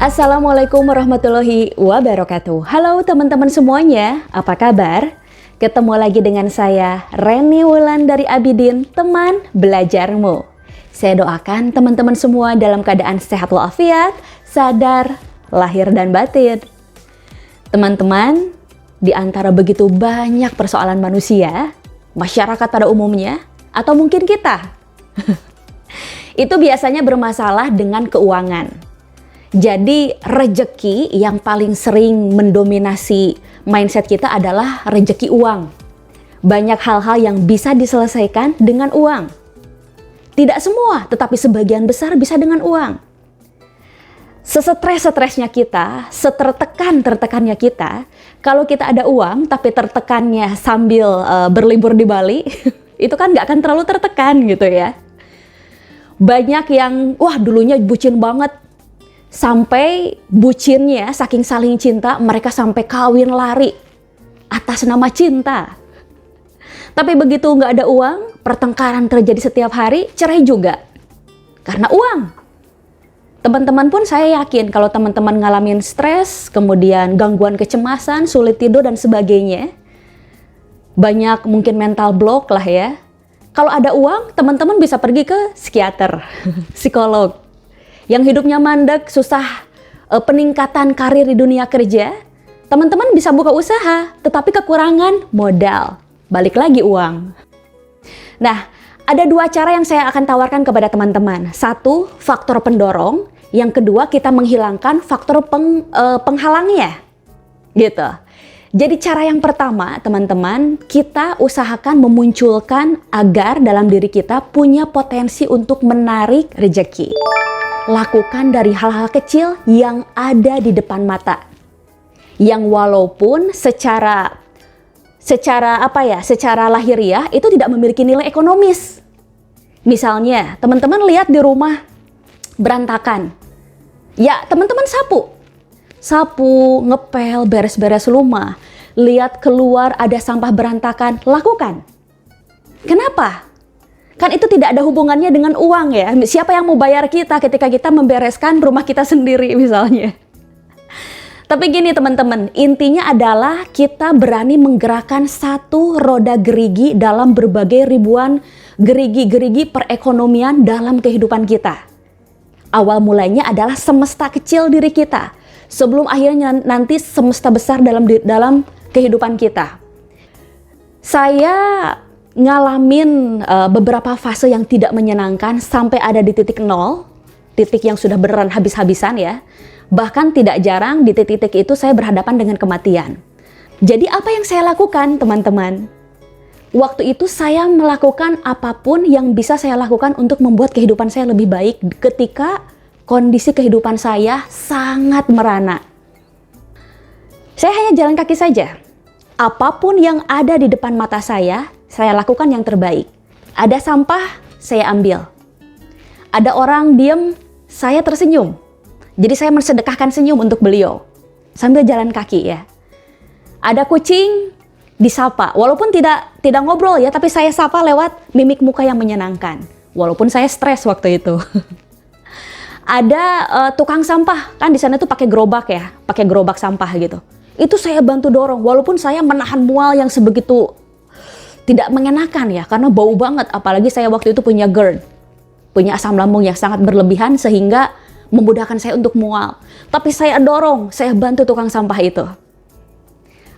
Assalamualaikum warahmatullahi wabarakatuh. Halo teman-teman semuanya, apa kabar? Ketemu lagi dengan saya, Reni Wulan dari Abidin, teman belajarmu. Saya doakan teman-teman semua dalam keadaan sehat walafiat, sadar, lahir dan batin. Teman-teman, di antara begitu banyak persoalan manusia, masyarakat pada umumnya, atau mungkin kita, itu biasanya bermasalah dengan keuangan. Jadi rejeki yang paling sering mendominasi mindset kita adalah rejeki uang. Banyak hal-hal yang bisa diselesaikan dengan uang. Tidak semua, tetapi sebagian besar bisa dengan uang. Sesetres-stresnya kita, setertekan-tertekannya kita, kalau kita ada uang tapi tertekannya sambil berlibur di Bali, itu kan nggak akan terlalu tertekan gitu ya. Banyak yang, wah dulunya bucin banget, sampai bucinnya saking saling cinta mereka sampai kawin lari atas nama cinta. Tapi begitu nggak ada uang, pertengkaran terjadi setiap hari, cerai juga karena uang. Teman-teman pun saya yakin kalau teman-teman ngalamin stres, kemudian gangguan kecemasan, sulit tidur dan sebagainya, banyak mungkin mental block lah ya. Kalau ada uang, teman-teman bisa pergi ke psikiater, psikolog. Yang hidupnya mandek, susah peningkatan karir di dunia kerja, teman-teman bisa buka usaha, tetapi kekurangan modal. Balik lagi uang. Nah, ada dua cara yang saya akan tawarkan kepada teman-teman. Satu, faktor pendorong. Yang kedua, kita menghilangkan faktor penghalangnya. Gitu. Jadi cara yang pertama, teman-teman, kita usahakan memunculkan agar dalam diri kita punya potensi untuk menarik rejeki. Lakukan dari hal-hal kecil yang ada di depan mata. Yang walaupun secara lahiriah itu tidak memiliki nilai ekonomis. Misalnya, teman-teman lihat di rumah berantakan. Ya, teman-teman sapu, ngepel, beres-beres rumah. Lihat keluar ada sampah berantakan, lakukan. Kenapa? Kan itu tidak ada hubungannya dengan uang ya. Siapa yang mau bayar kita ketika kita membereskan rumah kita sendiri misalnya. Tapi gini teman-teman, intinya adalah kita berani menggerakkan satu roda gerigi dalam berbagai ribuan gerigi-gerigi perekonomian dalam kehidupan kita. Awal mulanya adalah semesta kecil diri kita. Sebelum akhirnya nanti semesta besar dalam kehidupan kita. Saya ngalamin beberapa fase yang tidak menyenangkan sampai ada di titik nol, titik yang sudah beneran habis-habisan ya. Bahkan tidak jarang di titik-titik itu saya berhadapan dengan kematian. Jadi apa yang saya lakukan teman-teman? Waktu itu saya melakukan apapun yang bisa saya lakukan untuk membuat kehidupan saya lebih baik ketika kondisi kehidupan saya sangat merana. Saya hanya jalan kaki saja. Apapun yang ada di depan mata saya lakukan yang terbaik. Ada sampah, saya ambil. Ada orang diem, saya tersenyum. Jadi saya mensedekahkan senyum untuk beliau. Sambil jalan kaki ya. Ada kucing, disapa. Walaupun tidak ngobrol ya, tapi saya sapa lewat mimik muka yang menyenangkan. Walaupun saya stres waktu itu. Ada tukang sampah, kan di sana tuh pakai gerobak ya, pakai gerobak sampah gitu. Itu saya bantu dorong, walaupun saya menahan mual yang sebegitu tidak mengenakan ya, karena bau banget. Apalagi saya waktu itu punya GERD, punya asam lambung yang sangat berlebihan sehingga memudahkan saya untuk mual. Tapi saya dorong, saya bantu tukang sampah itu.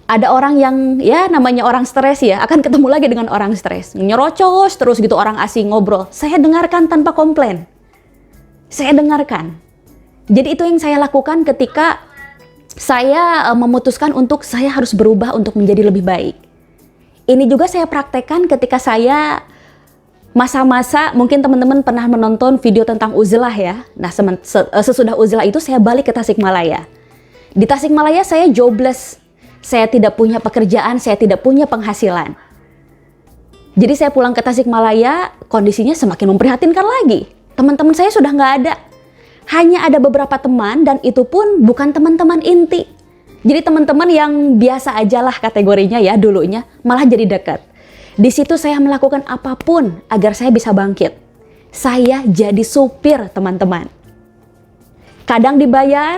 Ada orang yang ya namanya orang stres ya, akan ketemu lagi dengan orang stres. Nyerocos terus gitu orang asing ngobrol. Saya dengarkan tanpa komplain. Saya dengarkan. Jadi itu yang saya lakukan ketika saya memutuskan untuk saya harus berubah untuk menjadi lebih baik. Ini juga saya praktekkan ketika saya masa-masa, mungkin teman-teman pernah menonton video tentang uzlah ya. Nah, sesudah uzlah itu saya balik ke Tasikmalaya. Di Tasikmalaya saya jobless. Saya tidak punya pekerjaan, saya tidak punya penghasilan. Jadi saya pulang ke Tasikmalaya, kondisinya semakin memprihatinkan lagi. Teman-teman saya sudah nggak ada. Hanya ada beberapa teman dan itu pun bukan teman-teman inti. Jadi teman-teman yang biasa aja lah kategorinya ya dulunya, malah jadi dekat. Di situ saya melakukan apapun agar saya bisa bangkit. Saya jadi supir teman-teman. Kadang dibayar,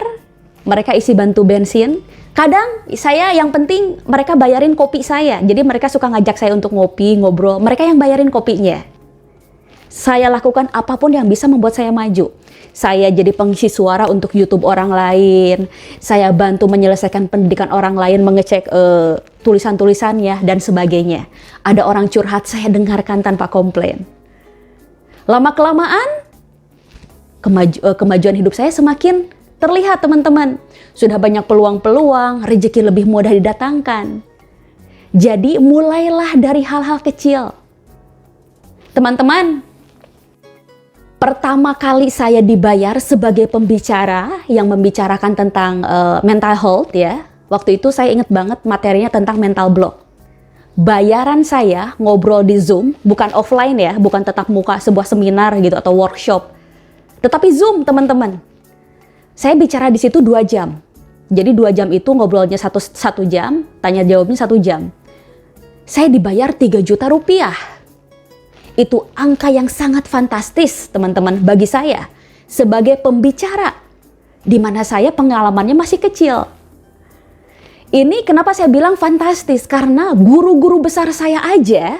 mereka isi bantu bensin. Kadang saya yang penting mereka bayarin kopi saya. Jadi mereka suka ngajak saya untuk ngopi, ngobrol. Mereka yang bayarin kopinya. Saya lakukan apapun yang bisa membuat saya maju. Saya jadi pengisi suara untuk YouTube orang lain. Saya bantu menyelesaikan pendidikan orang lain, mengecek tulisan-tulisannya dan sebagainya. Ada orang curhat, saya dengarkan tanpa komplain. Lama-kelamaan, kemajuan hidup saya semakin terlihat, teman-teman. Sudah banyak peluang-peluang, rezeki lebih mudah didatangkan. Jadi mulailah dari hal-hal kecil. Teman-teman, pertama kali saya dibayar sebagai pembicara yang membicarakan tentang mental health ya. Waktu itu saya ingat banget materinya tentang mental block. Bayaran saya ngobrol di Zoom, bukan offline ya, bukan tatap muka sebuah seminar gitu atau workshop. Tetapi Zoom, teman-teman. Saya bicara di situ 2 jam. Jadi 2 jam itu ngobrolnya satu jam, tanya jawabnya 1 jam. Saya dibayar 3 juta rupiah. Itu angka yang sangat fantastis, teman-teman, bagi saya sebagai pembicara, di mana saya pengalamannya masih kecil. Ini kenapa saya bilang fantastis, karena guru-guru besar saya aja,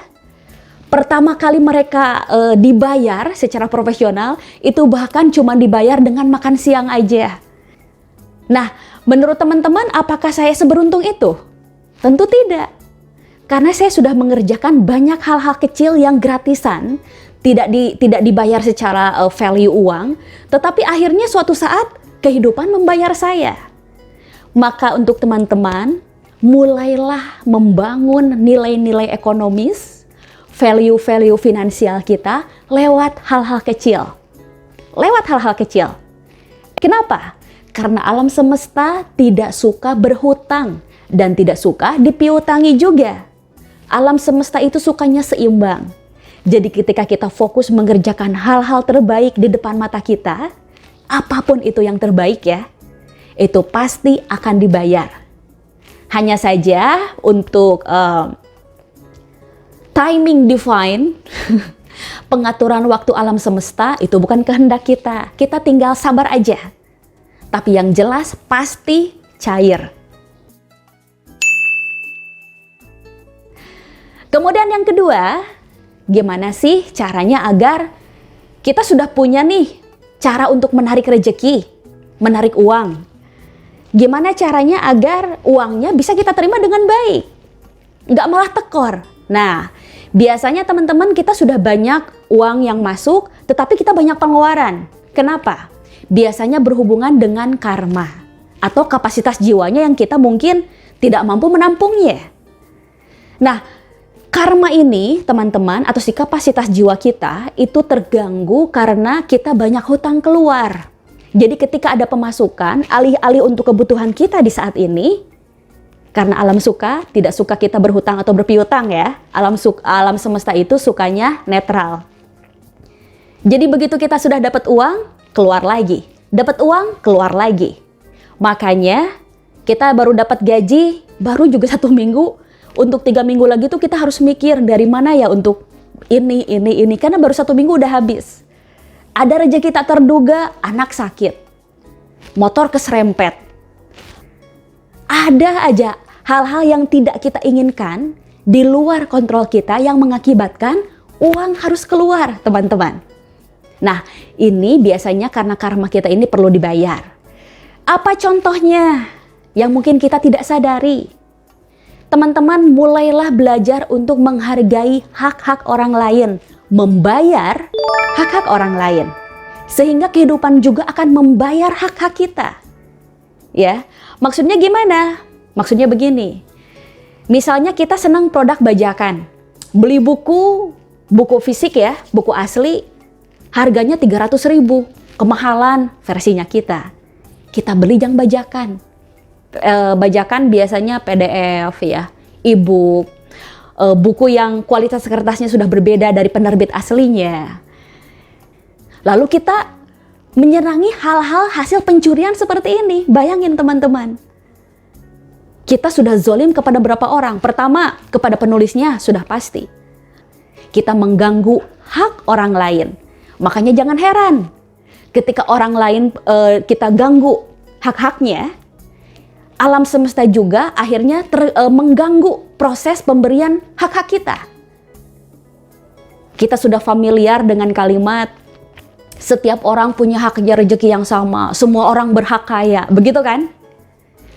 pertama kali mereka dibayar secara profesional, itu bahkan cuma dibayar dengan makan siang aja. Nah, menurut teman-teman, apakah saya seberuntung itu? Tentu tidak. Karena saya sudah mengerjakan banyak hal-hal kecil yang gratisan, tidak dibayar secara value uang, tetapi akhirnya suatu saat kehidupan membayar saya. Maka untuk teman-teman, mulailah membangun nilai-nilai ekonomis, value-value finansial kita lewat hal-hal kecil. Lewat hal-hal kecil. Kenapa? Karena alam semesta tidak suka berhutang dan tidak suka dipiutangi juga. Alam semesta itu sukanya seimbang. Jadi ketika kita fokus mengerjakan hal-hal terbaik di depan mata kita, apapun itu yang terbaik ya, itu pasti akan dibayar. Hanya saja untuk timing divine, pengaturan waktu alam semesta itu bukan kehendak kita. Kita tinggal sabar aja. Tapi yang jelas pasti cair. Kemudian yang kedua, gimana sih caranya agar kita sudah punya nih cara untuk menarik rezeki, menarik uang. Gimana caranya agar uangnya bisa kita terima dengan baik, nggak malah tekor. Nah, biasanya teman-teman kita sudah banyak uang yang masuk, tetapi kita banyak pengeluaran. Kenapa? Biasanya berhubungan dengan karma atau kapasitas jiwanya yang kita mungkin tidak mampu menampungnya. Nah, karma ini, teman-teman, atau si kapasitas jiwa kita itu terganggu karena kita banyak hutang keluar. Jadi ketika ada pemasukan, alih-alih untuk kebutuhan kita di saat ini, karena alam suka, tidak suka kita berhutang atau berpiutang ya. Alam semesta itu sukanya netral. Jadi begitu kita sudah dapat uang, keluar lagi. Dapat uang, keluar lagi. Makanya kita baru dapat gaji, baru juga 1 minggu, untuk 3 minggu lagi tuh kita harus mikir dari mana ya untuk ini, karena baru 1 minggu udah habis. Ada rezeki tak terduga, anak sakit, motor keserempet. Ada aja hal-hal yang tidak kita inginkan di luar kontrol kita yang mengakibatkan uang harus keluar, teman-teman. Nah, ini biasanya karena karma kita ini perlu dibayar. Apa contohnya yang mungkin kita tidak sadari? Teman-teman, mulailah belajar untuk menghargai hak-hak orang lain, membayar hak-hak orang lain. Sehingga kehidupan juga akan membayar hak-hak kita. Ya, maksudnya gimana? Maksudnya begini. Misalnya kita senang produk bajakan. Beli buku fisik ya, buku asli, harganya 300.000, kemahalan versinya kita. Kita beli yang bajakan. Bajakan biasanya PDF ya, e-book, buku yang kualitas kertasnya sudah berbeda dari penerbit aslinya. Lalu kita menyerangi hal-hal hasil pencurian seperti ini. Bayangin teman-teman, kita sudah zolim kepada berapa orang? Pertama, kepada penulisnya sudah pasti. Kita mengganggu hak orang lain. Makanya jangan heran ketika orang lain kita ganggu hak-haknya, alam semesta juga akhirnya mengganggu proses pemberian hak-hak kita. Kita sudah familiar dengan kalimat, setiap orang punya haknya rezeki yang sama, semua orang berhak kaya, begitu kan?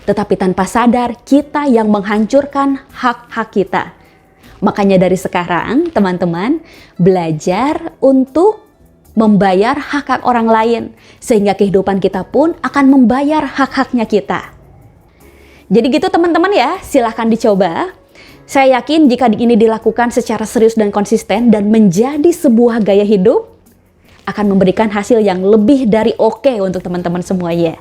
Tetapi tanpa sadar, kita yang menghancurkan hak-hak kita. Makanya dari sekarang, teman-teman, belajar untuk membayar hak-hak orang lain, sehingga kehidupan kita pun akan membayar hak-haknya kita. Jadi gitu teman-teman ya, silahkan dicoba. Saya yakin jika ini dilakukan secara serius dan konsisten dan menjadi sebuah gaya hidup, akan memberikan hasil yang lebih dari oke untuk teman-teman semuanya.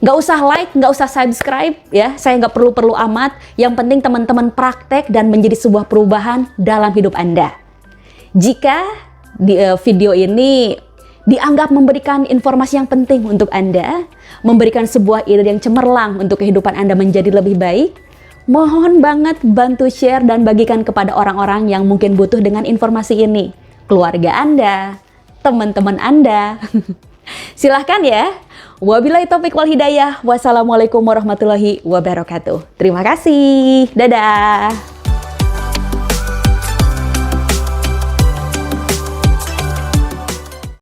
Nggak usah like, nggak usah subscribe ya, saya nggak perlu amat. Yang penting teman-teman praktek dan menjadi sebuah perubahan dalam hidup Anda. Jika video ini dianggap memberikan informasi yang penting untuk Anda, memberikan sebuah ide yang cemerlang untuk kehidupan Anda menjadi lebih baik, mohon banget bantu share dan bagikan kepada orang-orang yang mungkin butuh dengan informasi ini. Keluarga Anda, teman-teman Anda. Silahkan ya. Wabillahi taufiq wal hidayah. Wassalamualaikum warahmatullahi wabarakatuh. Terima kasih. Dadah.